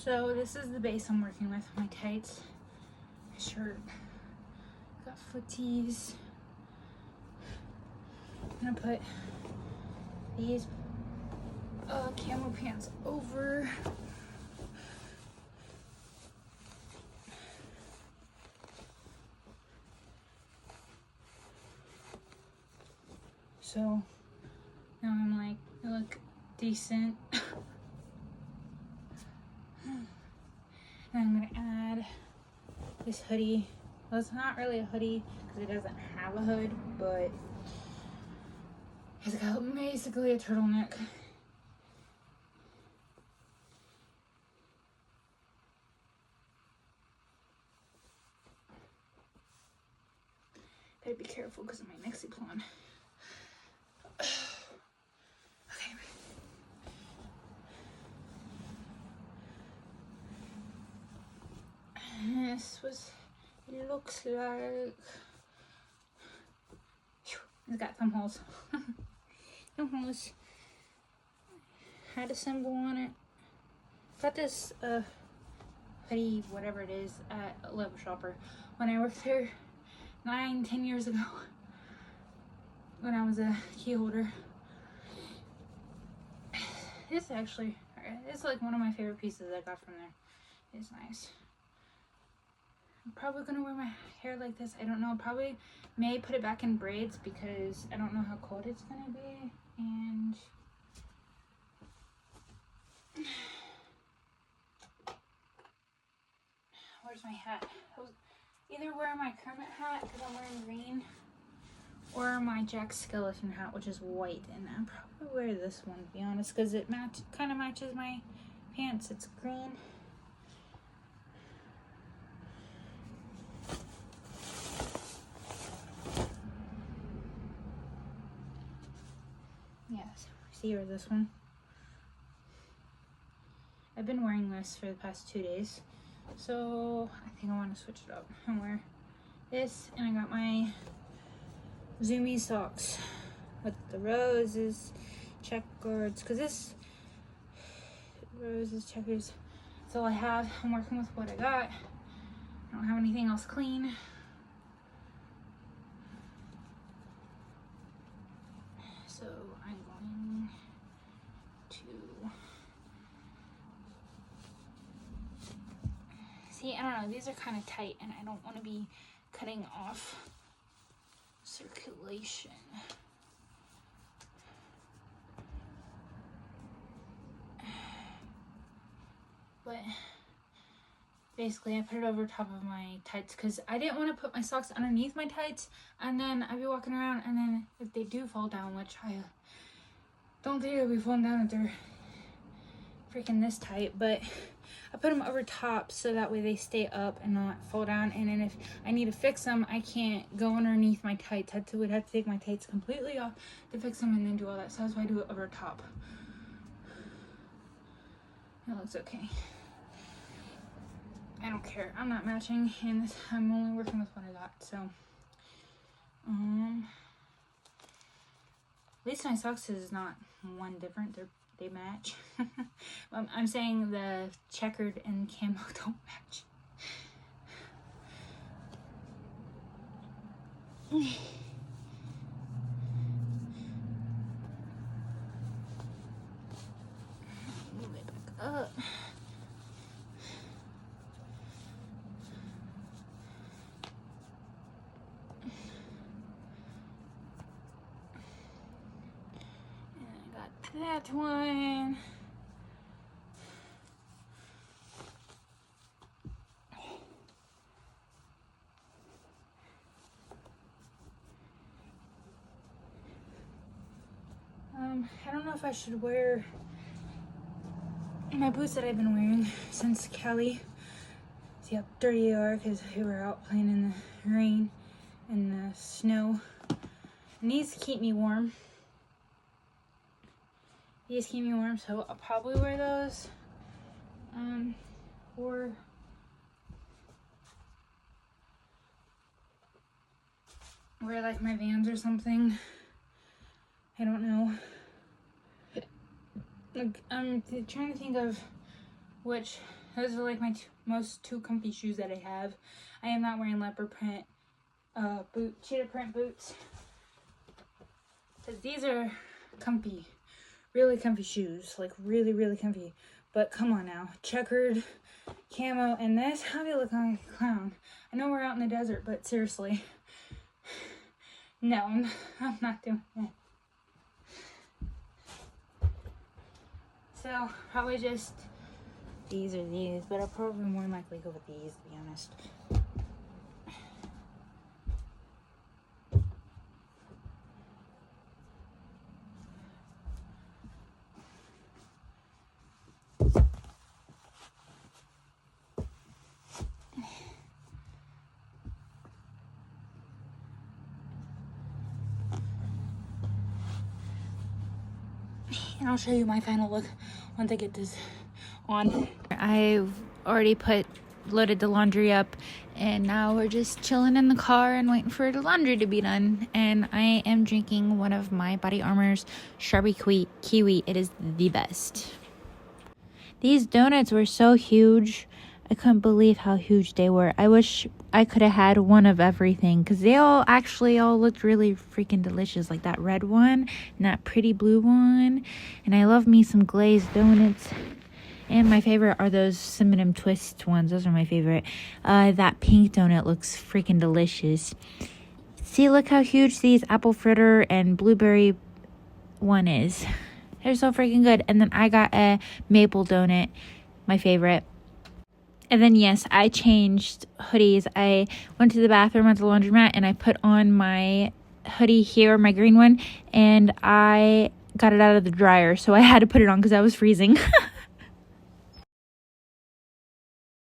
So this is the base I'm working with, my tights, my shirt, got footies. I'm gonna put these camo pants over. So now I'm like, I look decent. And I'm gonna add this hoodie. Well, it's not really a hoodie because it doesn't have a hood, but it's got basically a turtleneck. Gotta be careful because of my Mexiplan. Okay. This was, it looks like, it's got thumb holes. Thumb holes. Had a symbol on it. Got this hoodie, whatever it is, at Level Shopper when I worked there 9-10 years ago when I was a key holder. It's actually, it's like one of my favorite pieces I got from there. It's nice. I'm probably gonna wear my hair like this. I don't know. Probably may put it back in braids because I don't know how cold it's gonna be. And where's my hat? I was either wearing my Kermit hat because I'm wearing green, or my Jack Skellington hat, which is white. And I'll probably wear this one, to be honest, because it kind of matches my pants. It's green. Yes, see, or this one. I've been wearing this for the past 2 days, so I think I want to switch it up and wear this. And I got my Zoomy socks with the roses, checkers, because this roses, checkers, that's all I have. I'm working with what I got. I don't have anything else clean. So I'm going to see, I don't know, these are kind of tight and I don't want to be cutting off circulation. But basically I put it over top of my tights because I didn't want to put my socks underneath my tights and then I'd be walking around, and then if they do fall down, which I don't think they'll be falling down if they're freaking this tight, but I put them over top so that way they stay up and not fall down. And then if I need to fix them, I can't go underneath my tights. I would have to take my tights completely off to fix them and then do all that. So that's why I do it over top. It looks okay. I don't care. I'm not matching, and I'm only working with what I got. So, at least my socks is not one different. They match. I'm saying the checkered and camo don't match. Move it back up. And I got that one. I don't know if I should wear my boots that I've been wearing since Cali. See how dirty they are because we were out playing in the rain and the snow. And these keep me warm. These keep me warm, so I'll probably wear those. Or wear like my Vans or something. I don't know. Like, I'm trying to think of which Those are like my most two comfy shoes that I have. I am not wearing leopard print cheetah print boots, because these are comfy, really comfy shoes, like really, really comfy. But come on now, checkered camo and this, how do you look like a clown? I know we're out in the desert, but seriously, no, I'm not doing that. So probably just these or these, but I'll probably more than likely go with these, to be honest. And I'll show you my final look once I get this on. I've already loaded the laundry up, and now we're just chilling in the car and waiting for the laundry to be done. And I am drinking one of my Body Armor's Strawberry Kiwi. It is the best. These donuts were so huge. I couldn't believe how huge they were. I wish I could have had one of everything, because they all looked really freaking delicious. Like that red one and that pretty blue one. And I love me some glazed donuts. And my favorite are those cinnamon twist ones. Those are my favorite. That pink donut looks freaking delicious. See, look how huge these apple fritter and blueberry one is. They're so freaking good. And then I got a maple donut, my favorite. And then, yes, I changed hoodies. I went to the bathroom at the laundromat, and I put on my hoodie here, my green one, and I got it out of the dryer, so I had to put it on because I was freezing.